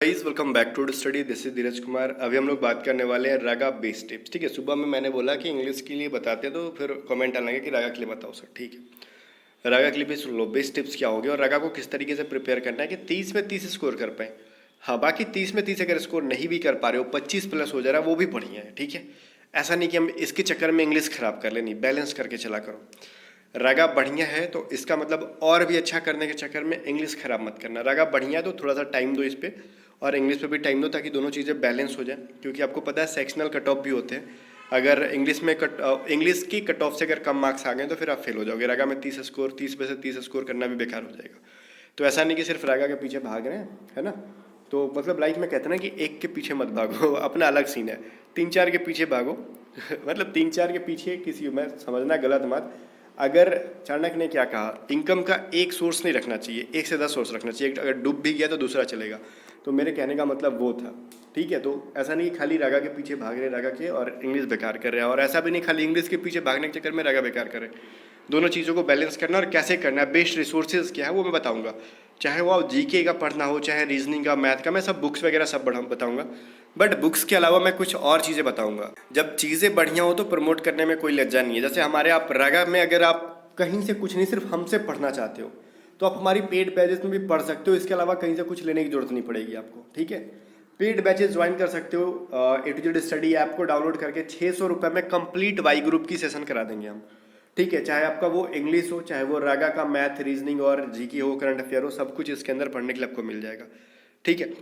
Guys welcome back to study. This is Dheeraj Kumar. अभी हम लोग बात करने वाले हैं रागा बेस टिप्स। ठीक है, सुबह में मैंने बोला कि इंग्लिश के लिए बताते हैं तो फिर कमेंट आने लगे कि रागा के लिए बताओ सर। ठीक है, रागा के लिए भी सुन लो बेस टिप्स क्या होगी और रागा को किस तरीके से प्रिपेयर करना है कि 30 में 30 स्कोर कर पाए। हाँ, बाकी 30 में 30 अगर स्कोर नहीं भी कर पा रहे हो, 25 प्लस हो जा रहा है, वो भी बढ़िया है। ठीक है, ऐसा नहीं कि हम इसके चक्कर में इंग्लिश खराब कर ले, नहीं, बैलेंस करके चला करो। रागा बढ़िया है तो इसका मतलब और भी अच्छा करने के चक्कर में इंग्लिश खराब मत करना। रागा बढ़िया है तो थोड़ा सा टाइम दो इस पे और इंग्लिश पे भी टाइम दो ताकि दोनों चीज़ें बैलेंस हो जाए, क्योंकि आपको पता है सेक्शनल कट ऑफ भी होते हैं। अगर इंग्लिश की कट ऑफ से अगर कम मार्क्स आ गए तो फिर आप फेल हो जाओगे। रागा में 30 में से 30 स्कोर करना भी बेकार हो जाएगा। तो ऐसा नहीं कि सिर्फ रागा के पीछे भाग रहे हैं, है ना। तो मतलब लाइफ में कहते हैं ना कि एक के पीछे मत भागो, अपना अलग सीन है। 3-4 के पीछे भागो मतलब 3-4 के पीछे किसी में समझना गलत मत। अगर चाणक्य ने क्या कहा, इनकम का एक सोर्स नहीं रखना चाहिए, 1 से 10 सोर्स रखना चाहिए। अगर डूब भी गया तो दूसरा चलेगा। तो मेरे कहने का मतलब वो था। ठीक है, तो ऐसा नहीं खाली रागा के पीछे भाग रहे रागा के और इंग्लिश बेकार कर रहे हैं, और ऐसा भी नहीं खाली इंग्लिश के पीछे भागने के चक्कर में रागा बेकार कर रहे हैं। दोनों चीज़ों को बैलेंस करना और कैसे करना है, बेस्ट रिसोर्सेज क्या है वो मैं बताऊंगा। चाहे वो आप जीके का पढ़ना हो, चाहे रीजनिंग का, मैथ का, मैं सब बुक्स वगैरह सब बताऊंगा। बट बुक्स के अलावा मैं कुछ और चीज़ें बताऊंगा। जब चीज़ें बढ़िया हो तो प्रमोट करने में कोई लज्जा नहीं है। जैसे हमारे आप रागा में अगर आप कहीं से कुछ नहीं, सिर्फ हमसे पढ़ना चाहते हो तो आप हमारी पेड बैचेस में भी पढ़ सकते हो। इसके अलावा कहीं से कुछ लेने की जरूरत नहीं पड़ेगी आपको। ठीक है, पेड बैचेस ज्वाइन कर सकते हो। ए टू जेड स्टडी ऐप को डाउनलोड करके 600 रुपये में कंप्लीट वाई ग्रुप की सेशन करा देंगे हम। ठीक है, चाहे आपका वो इंग्लिश हो, चाहे वो रागा का मैथ, रीजनिंग और जीके हो, करंट अफेयर हो, सब कुछ इसके अंदर पढ़ने के लिए आपको मिल जाएगा। ठीक है,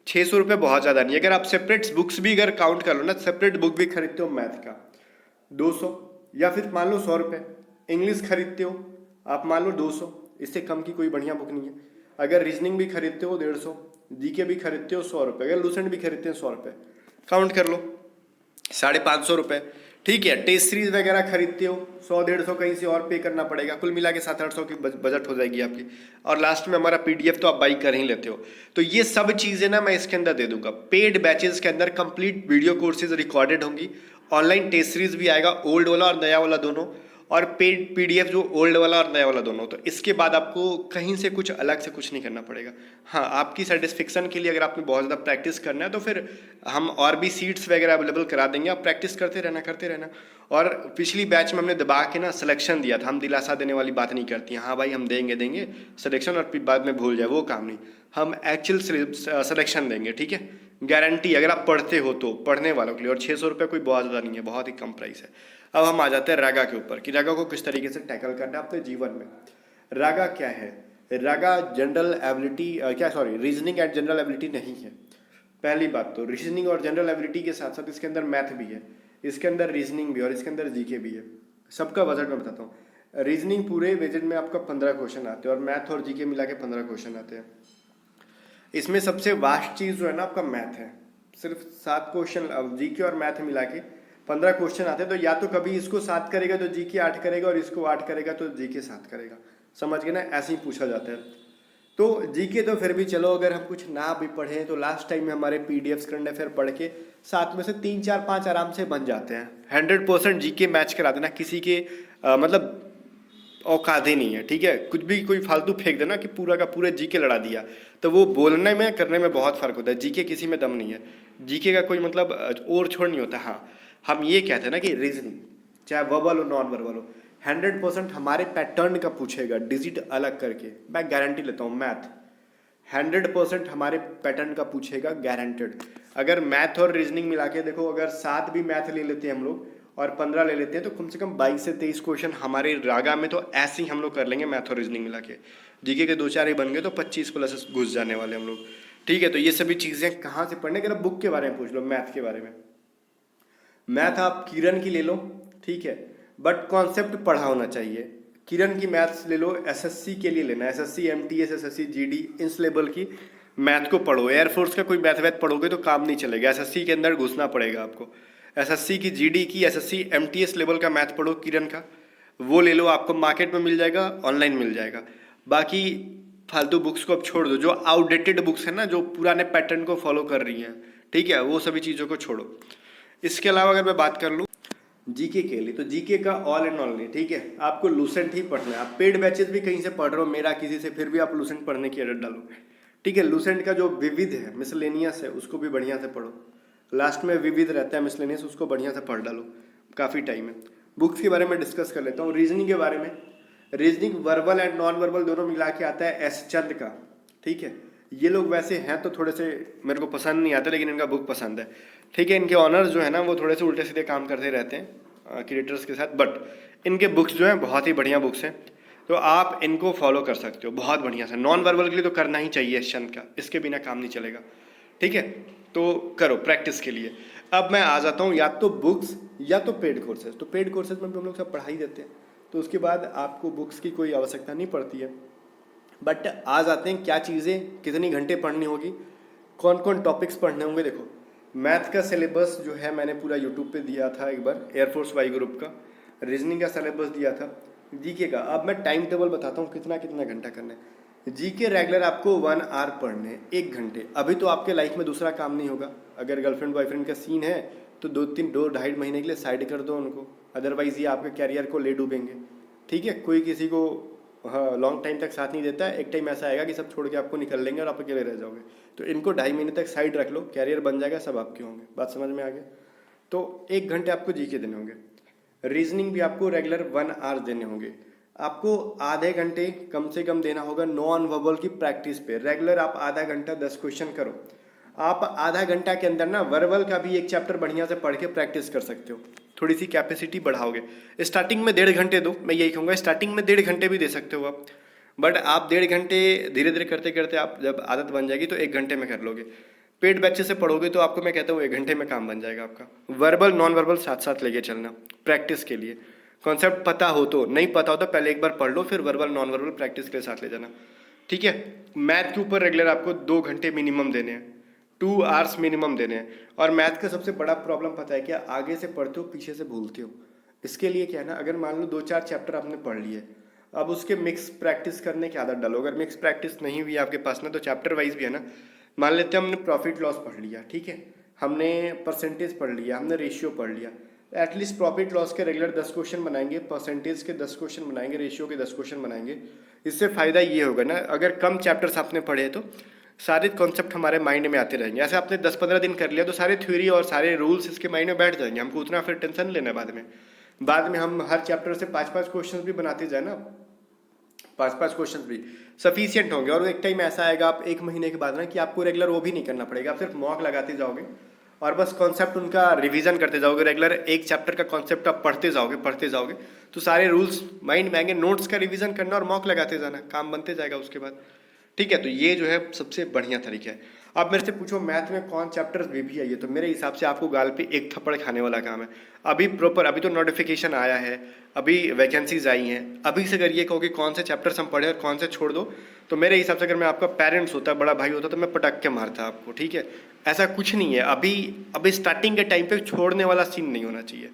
600 रुपये बहुत ज़्यादा नहीं। अगर आप सेपरेट बुक्स भी अगर काउंट कर लो ना, सेपरेट बुक भी खरीदते हो मैथ का 200, या फिर मान लो 100 रुपये। इंग्लिश खरीदते हो आप मान लो 200, इससे कम की कोई बढ़िया बुक नहीं है। अगर रीजनिंग भी खरीदते हो 150, जीके भी खरीदते हो 100 रुपये, अगर लूसेंट भी खरीदते हैं 100 रुपये, काउंट कर लो 550 रुपये। ठीक है, टेस्ट सीरीज वगैरह खरीदते हो 100-150 कहीं से और पे करना पड़ेगा, कुल मिला के 700-800 की बजट हो जाएगी आपकी। और लास्ट में हमारा पीडीएफ तो आप बाई कर ही लेते हो। तो ये सब चीज़ें ना मैं इसके अंदर दे दूंगा। पेड बैचेस के अंदर कंप्लीट वीडियो कोर्सेज रिकॉर्डेड होंगी, ऑनलाइन टेस्ट सीरीज भी आएगा, ओल्ड वाला और नया वाला दोनों, और पेड पीडीएफ जो ओल्ड वाला और नया वाला दोनों। तो इसके बाद आपको कहीं से कुछ अलग से कुछ नहीं करना पड़ेगा। हाँ, आपकी सेटिस्फेक्शन के लिए अगर आपने बहुत ज़्यादा प्रैक्टिस करना है तो फिर हम और भी सीट्स वगैरह अवेलेबल करा देंगे। आप प्रैक्टिस करते रहना। और पिछली बैच में हमने दबा के ना सिलेक्शन दिया था। हम दिलासा देने वाली बात नहीं करती हैं, हाँ भाई हम देंगे सिलेक्शन और फिर बाद में भूल जाए, वो काम नहीं। हम एक्चुअल सिलेक्शन देंगे। ठीक है, गारंटी अगर आप पढ़ते हो तो, पढ़ने वालों के लिए। और 600 रुपये कोई बहुत ज़्यादा नहीं है, बहुत ही कम प्राइस है। अब हम आ जाते हैं रागा के ऊपर कि रागा को किस तरीके से टैकल करना है अपने जीवन में। रागा क्या है? RAGA general ability reasoning and general ability नहीं है। पहली बात तो रीजनिंग और जनरल एबिलिटी के साथ साथ इसके अंदर मैथ भी है, इसके अंदर रीजनिंग भी, और इसके अंदर जीके भी है। सबका बजट मैं बताता हूँ। रीजनिंग पूरे बजट में आपका 15 क्वेश्चन आते हैं और मैथ और जीके मिला के 15 क्वेश्चन आते हैं। इसमें सबसे वास्ट चीज़ जो है ना आपका मैथ है। सिर्फ 7 क्वेश्चन जीके और मैथ मिला के 15 क्वेश्चन आते हैं। तो या तो कभी इसको 7 करेगा तो जीके 8 करेगा, और इसको 8 करेगा तो जीके 7 करेगा। समझ गए ना, ऐसे ही पूछा जाता है। तो जीके तो फिर भी चलो, अगर हम कुछ ना भी पढ़ें तो लास्ट टाइम में हमारे पीडीएफ्स करंट अफेयर पढ़ के 7 में से 3-4-5 आराम से बन जाते हैं। 100% जीके मैच करा देना, किसी के मतलब औकात ही नहीं है। ठीक है, कुछ भी कोई फालतू फेंक देना कि पूरा का पूरा जीके लड़ा दिया, तो वो बोलने में करने में बहुत फर्क होता है। जीके किसी में दम नहीं है, जीके का कोई मतलब और छोड़ नहीं होता। हाँ, हम ये कहते हैं ना कि रीजनिंग चाहे वर्बल हो नॉन वर्बल हो, 100% हमारे पैटर्न का पूछेगा, डिजिट अलग करके। मैं गारंटी लेता हूँ मैथ 100% हमारे पैटर्न का पूछेगा, गारंटेड। अगर मैथ और रीजनिंग मिला के देखो, अगर 7 भी मैथ ले लेते हैं हम लोग और 15 ले लेते हैं तो कम से कम 22 से 23 क्वेश्चन हमारे रागा में तो ऐसे ही हम लोग कर लेंगे मैथ और रीजनिंग मिला के। जीके के 2-4 ही बन गए तो 25 प्लस घुस जाने वाले हम लोग। ठीक है, तो ये सभी चीज़ें कहाँ से पढ़ने, अगर बुक के बारे में पूछ लो, मैथ के बारे में, मैथ आप किरण की ले लो। ठीक है, बट कॉन्सेप्ट पढ़ा होना चाहिए। किरण की मैथ्स ले लो, एसएससी के लिए लेना, SSC MTS, SSC GD, in level की मैथ को पढ़ो। एयरफोर्स का कोई मैथ वैथ पढ़ोगे तो काम नहीं चलेगा, एसएससी के अंदर घुसना पड़ेगा आपको। एसएससी की, जीडी की, एसएससी एमटीएस लेवल का मैथ पढ़ो किरण का, वो ले लो। आपको मार्केट में मिल जाएगा, ऑनलाइन मिल जाएगा। बाकी फालतू बुक्स को अब छोड़ दो, जो आउटडेटेड बुक्स हैं ना, जो पुराने पैटर्न को फॉलो कर रही हैं। ठीक है, वो सभी चीज़ों को छोड़ो। इसके अलावा अगर मैं बात कर लूँ जीके के लिए, तो जीके का ऑल एंड ऑल नहीं। ठीक है, आपको लूसेंट ही पढ़ना है। आप पेड बैचेस भी कहीं से पढ़ रहे हो, मेरा किसी से, फिर भी आप लूसेंट पढ़ने की आदत डालोगे। ठीक है। लूसेंट का जो विविध है, मिसलेनियस है, उसको भी बढ़िया से पढ़ो। लास्ट में विविध रहता है मिसलेनियस, उसको बढ़िया से पढ़ डालो, काफ़ी टाइम है। बुक्स के बारे में डिस्कस कर लेता हूँ। रीजनिंग के बारे में, reasoning verbal and non verbal दोनों मिला के आता है एस चंद का, ठीक है। ये लोग वैसे हैं तो थोड़े से मेरे को पसंद नहीं आते, लेकिन इनका बुक पसंद है, ठीक है। इनके ऑनर्स जो है ना वो थोड़े से उल्टे सीधे काम करते रहते हैं क्रिएटर्स के साथ, बट इनके बुक्स जो हैं बहुत ही बढ़िया बुक्स हैं, तो आप इनको फॉलो कर सकते हो बहुत बढ़िया से। नॉन वर्बल के लिए तो करना ही चाहिए एस चंद का, इसके बिना काम नहीं चलेगा, ठीक है। तो करो प्रैक्टिस के लिए। अब मैं आ जाता हूँ या तो बुक्स या तो पेड कोर्सेज। तो पेड कोर्सेज में भी हम लोग सब पढ़ाई देते हैं, तो उसके बाद आपको बुक्स की कोई आवश्यकता नहीं पड़ती है। बट आ जाते हैं क्या चीज़ें कितनी घंटे पढ़नी होगी, कौन कौन टॉपिक्स पढ़ने होंगे। देखो मैथ का सिलेबस जो है मैंने पूरा यूट्यूब पे दिया था एक बार, एयरफोर्स वाई ग्रुप का। रीजनिंग का सिलेबस दिया था, जीके का। अब मैं टाइम टेबल बताता हूँ कितना कितना घंटा करना है। जीके रेगुलर आपको 1 आवर पढ़ने हैं, 1 घंटे। अभी तो आपके लाइफ में दूसरा काम नहीं होगा, अगर गर्लफ्रेंड बॉयफ्रेंड का सीन है तो 2-2.5 महीने के लिए साइड कर दो उनको, अदरवाइज ये आपके कैरियर को ले डूबेंगे, ठीक है। कोई किसी को हाँ लॉन्ग टाइम तक साथ नहीं देता है, एक टाइम ऐसा आएगा कि सब छोड़ के आपको निकल लेंगे और आप अकेले रह जाओगे। तो इनको 2.5 महीने तक साइड रख लो, कैरियर बन जाएगा, सब आपके होंगे। बात समझ में आ गया। तो 1 घंटे आपको जीके देने होंगे। रीजनिंग भी आपको रेगुलर 1 आवर देने होंगे। आपको आधे घंटे कम से कम देना होगा नॉन वर्बल की प्रैक्टिस पे। रेगुलर आप आधा घंटा 10 क्वेश्चन करो। आप आधा घंटा के अंदर ना वर्बल का भी एक चैप्टर बढ़िया से पढ़ के प्रैक्टिस कर सकते हो, थोड़ी सी कैपेसिटी बढ़ाओगे। स्टार्टिंग में 1.5 घंटे दो, मैं यही कहूँगा। स्टार्टिंग में 1.5 घंटे भी दे सकते हो आप, बट आप 1.5 घंटे धीरे धीरे करते करते आप जब आदत बन जाएगी तो 1 घंटे में कर लोगे। पेड बैचेस से पढ़ोगे तो आपको मैं कहता हूँ 1 घंटे में काम बन जाएगा आपका। वर्बल नॉन वर्बल साथ साथ लेके चलना प्रैक्टिस के लिए। कॉन्सेप्ट पता हो तो, नहीं पता हो तो पहले एक बार पढ़ लो, फिर वर्बल नॉन वर्बल प्रैक्टिस के साथ ले जाना, ठीक है। मैथ के ऊपर रेगुलर आपको 2 घंटे मिनिमम देने हैं, 2 आवर्स मिनिमम देने हैं। और मैथ का सबसे बड़ा प्रॉब्लम पता है क्या, आगे से पढ़ते हो पीछे से भूलते हो। इसके लिए क्या है ना, अगर मान लो 2-4 चैप्टर आपने पढ़ लिए, अब उसके मिक्स प्रैक्टिस करने की आदत डालो। अगर मिक्स प्रैक्टिस नहीं हुई आपके पास ना, तो चैप्टर वाइज भी है ना, मान लेते हैं हमने प्रॉफिट लॉस पढ़ लिया, ठीक है, हमने परसेंटेज पढ़ लिया, हमने रेशियो पढ़ लिया, एटलीस्ट प्रॉफिट लॉस के रेगुलर 10 क्वेश्चन बनाएंगे, परसेंटेज के 10 क्वेश्चन बनाएंगे, रेशियो के 10 क्वेश्चन बनाएंगे। इससे फ़ायदा ये होगा ना, अगर कम चैप्टर्स आपने पढ़े तो सारे कॉन्सेप्ट हमारे माइंड में आते रहेंगे। ऐसे आपने 10-15 दिन कर लिया तो सारे थ्योरी और सारे रूल्स इसके माइंड में बैठ जाएंगे, हमको उतना फिर टेंशन लेना है बाद में हम हर चैप्टर से 5-5 क्वेश्चन भी बनाते जाए ना, 5-5 क्वेश्चन भी सफिशियंट होंगे। और एक टाइम ऐसा आएगा आप 1 महीने के बाद ना कि आपको रेगुलर वो भी नहीं करना पड़ेगा, आप सिर्फ मॉक लगाते जाओगे और बस कॉन्सेप्ट उनका रिवीजन करते जाओगे। रेगुलर एक चैप्टर का कॉन्सेप्ट आप पढ़ते जाओगे तो सारे रूल्स माइंड में आएंगे। नोट्स का रिवीजन करना और मॉक लगाते जाना, काम बनते जाएगा उसके बाद, ठीक है। तो ये जो है सबसे बढ़िया तरीका है। आप मेरे से पूछो मैथ में कौन चैप्टर्स वीवी है, ये तो मेरे हिसाब से आपको गाल पे एक थप्पड़ खाने वाला काम है। अभी प्रॉपर अभी तो नोटिफिकेशन आया है, अभी वैकेंसीज आई हैं, अभी से अगर ये कहो कि कौन से चैप्टर्स हम पढ़े और कौन से छोड़ दो, तो मेरे हिसाब से अगर मैं आपका पेरेंट्स होता, बड़ा भाई होता, तो मैं पटक के मारता आपको, ठीक है। ऐसा कुछ नहीं है। अभी स्टार्टिंग के टाइम पे छोड़ने वाला सीन नहीं होना चाहिए,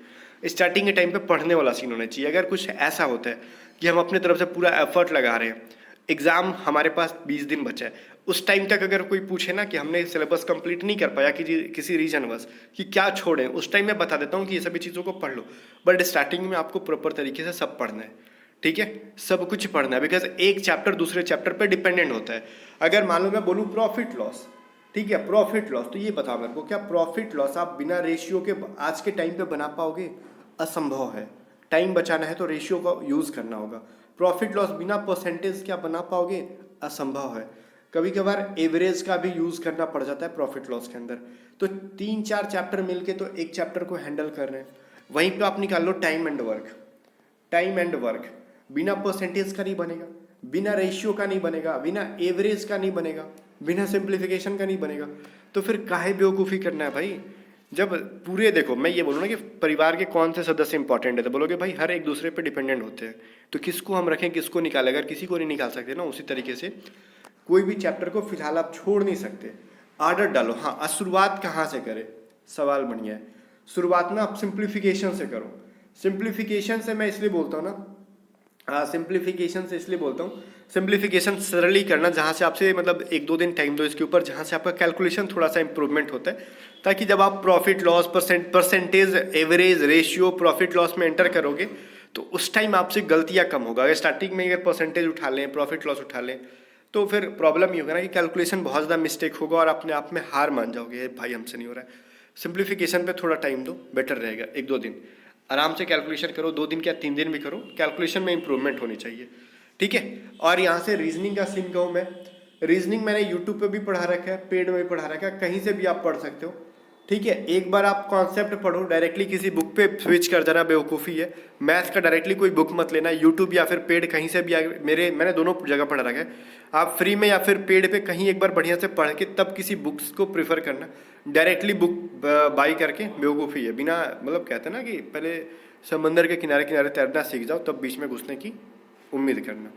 स्टार्टिंग के टाइम पे पढ़ने वाला सीन होना चाहिए। अगर कुछ ऐसा होता है कि हम अपने तरफ से पूरा एफर्ट लगा रहे हैं, एग्ज़ाम हमारे पास 20 दिन बचा है, उस टाइम तक अगर कोई पूछे ना कि हमने सिलेबस कंप्लीट नहीं कर पाया कि किसी रीजन वश कि क्या छोड़ें, उस टाइम मैं बता देता हूँ कि ये सभी चीज़ों को पढ़ लो। बट स्टार्टिंग में आपको प्रॉपर तरीके से सब पढ़ना है, ठीक है, सब कुछ पढ़ना है। बिकॉज एक चैप्टर दूसरे चैप्टर पर डिपेंडेंट होता है। अगर मान लो मैं बोलूँ प्रॉफिट लॉस, ठीक है, प्रॉफिट लॉस, तो ये बताओ मेरे को, क्या प्रॉफिट लॉस आप बिना रेशियो के आज के टाइम पे बना पाओगे? असंभव है। टाइम बचाना है तो रेशियो का यूज़ करना होगा। प्रॉफिट लॉस बिना परसेंटेज क्या बना पाओगे? असंभव है। कभी कभार एवरेज का भी यूज़ करना पड़ जाता है प्रॉफिट लॉस के अंदर। तो 3-4 चैप्टर मिलके तो एक चैप्टर को हैंडल कर रहे हैं। वहीं पे आप निकाल लो time and work. Time and work बिना परसेंटेज का नहीं बनेगा, बिना रेशियो का नहीं बनेगा, बिना एवरेज का नहीं बनेगा, बिना सिंप्लीफिकेशन का नहीं बनेगा। तो फिर काहे बेवकूफ़ी करना है भाई? जब पूरे देखो, मैं ये बोलूँ ना कि परिवार के कौन से सदस्य इंपॉर्टेंट है, तो बोलोगे भाई हर एक दूसरे पे डिपेंडेंट होते हैं, तो किसको हम रखें, किसको निकालें? अगर किसी को नहीं निकाल सकते ना, उसी तरीके से कोई भी चैप्टर को फिलहाल आप छोड़ नहीं सकते, आर्डर डालो। हाँ, शुरुआत कहाँ से करें? सवाल बढ़िया है। शुरुआत में आप सिंप्लीफिकेशन से करो। सिंप्लीफिकेशन से मैं इसलिए बोलता हूँ ना, सिंप्लीफिकेशन से इसलिए बोलता हूँ, सिंप्लीफिकेशन सरली करना, जहाँ से आपसे मतलब 1-2 दिन टाइम दो इसके ऊपर, जहाँ से आपका कैलकुलेशन थोड़ा सा इंप्रूवमेंट होता है, ताकि जब आप profit loss, percentage, average, ratio, profit loss में एंटर करोगे तो उस टाइम आपसे गलतियाँ कम होगा। अगर स्टार्टिंग में अगर परसेंटेज उठा लें, प्रॉफिट लॉस उठा लें, तो फिर प्रॉब्लम ये होगा ना कि कैलकुलेशन बहुत ज़्यादा मिस्टेक होगा और अपने आप में हार मान जाओगे, भाई हमसे नहीं हो रहा है। सिंप्लीफिकेशन पे थोड़ा टाइम दो, बेटर रहेगा। 1-2 दिन आराम से कैलकुलेशन करो, 2 दिन क्या 3 दिन भी करो, कैलकुलेशन में इंप्रूवमेंट होनी चाहिए, ठीक है। और यहाँ से रीजनिंग का सीन कहूँ मैं, रीजनिंग मैंने यूट्यूब पे भी पढ़ा रखा है, पेड में भी पढ़ा रखा है, कहीं से भी आप पढ़ सकते हो, ठीक है। एक बार आप कॉन्सेप्ट पढ़ो, डायरेक्टली किसी बुक पे स्विच कर जाना बेवकूफ़ी है। मैथ्स का डायरेक्टली कोई बुक मत लेना, यूट्यूब या फिर पेड कहीं से भी मैंने दोनों जगह पढ़ा रखा है। आप फ्री में या फिर पेड पे कहीं एक बार बढ़िया से पढ़ के तब किसी बुक्स को प्रेफर करना। डायरेक्टली बुक बाई करके बेवकूफ़ी है, बिना मतलब कहते हैं ना कि पहले समंदर के किनारे किनारे तैरना सीख जाओ तब बीच में घुसने की उम्मीद करना।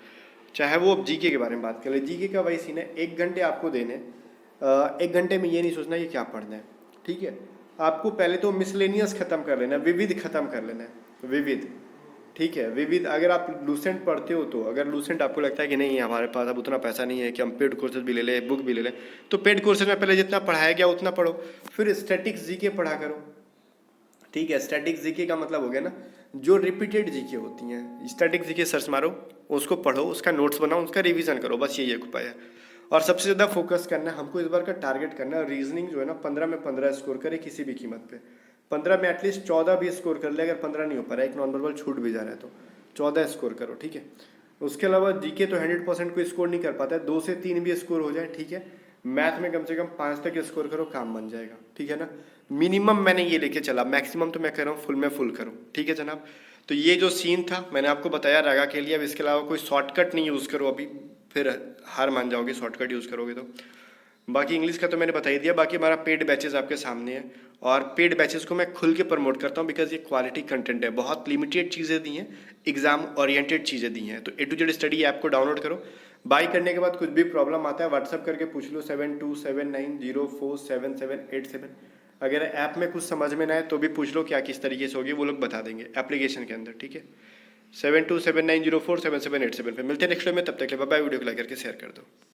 चाहे वो अब जीके के बारे में बात करें, जीके का वही सीन है, 1 घंटे आपको देने, 1 घंटे में ये नहीं सोचना कि क्या पढ़ना है, ठीक है। आपको पहले तो मिसलेनियस खत्म कर लेना है, विविध खत्म कर लेना है, विविध, ठीक है। विविध अगर आप लूसेंट पढ़ते हो तो, अगर लूसेंट आपको लगता है कि नहीं हमारे पास अब उतना पैसा नहीं है कि हम पेड कोर्सेज भी ले लें, बुक भी ले लें, तो पेड कोर्सेज में पहले जितना पढ़ाया गया उतना पढ़ो, फिर स्टैटिक्स जीके पढ़ा करो, ठीक है। स्टैटिक्स जीके का मतलब हो गया ना जो रिपीटेड जीके होती हैं, स्टैटिक्स जीके सर्च मारो, उसको पढ़ो, उसका नोट्स बनाओ, उसका रिवीजन करो, बस यही एक उपाय है। और सबसे ज़्यादा फोकस करना है हमको, इस बार का टारगेट करना है रीजनिंग जो है ना 15 में 15 स्कोर करे किसी भी कीमत पे। 15 में एटलीस्ट 14 भी स्कोर कर ले, अगर 15 नहीं हो पा रहा है, एक नॉन वर्बल छूट भी जा रहा है तो 14 स्कोर करो, ठीक है। उसके अलावा जीके तो 100% कोई स्कोर नहीं कर पाता है, 2 से 3 भी स्कोर हो जाए, ठीक है। मैथ में कम से कम 5 तक स्कोर करो, काम बन जाएगा, ठीक है ना। मिनिमम मैंने ये लेके चला, मैक्सिमम तो मैं कह रहा हूँ फुल में फुल करो, ठीक है जनाब। तो ये जो सीन था मैंने आपको बताया रागा के लिए। अब इसके अलावा कोई शॉर्टकट नहीं यूज़ करो अभी, फिर हार मान जाओगे शॉर्टकट यूज़ करोगे तो। बाकी इंग्लिश का तो मैंने बता ही दिया। बाकी हमारा पेड बैचेस आपके सामने है, और पेड बैचेस को मैं खुल के प्रमोट करता हूँ बिकॉज ये क्वालिटी कंटेंट है, बहुत लिमिटेड चीज़ें दी हैं, एग्जाम ओरिएंटेड चीज़ें दी हैं। तो A to Z study app को डाउनलोड करो। बाई करने के बाद कुछ भी प्रॉब्लम आता है व्हाट्सअप करके पूछ लो 7279047787। अगर ऐप में कुछ समझ में ना आए तो भी पूछ लो क्या किस तरीके से होगी, वो लोग बता देंगे एप्लीकेशन के अंदर, ठीक है। 7279047787 पे मिलते हैं नेक्स्ट वीडियो में, तब तक के लिए बाय बाय। वीडियो को लाइक करके शेयर कर दो।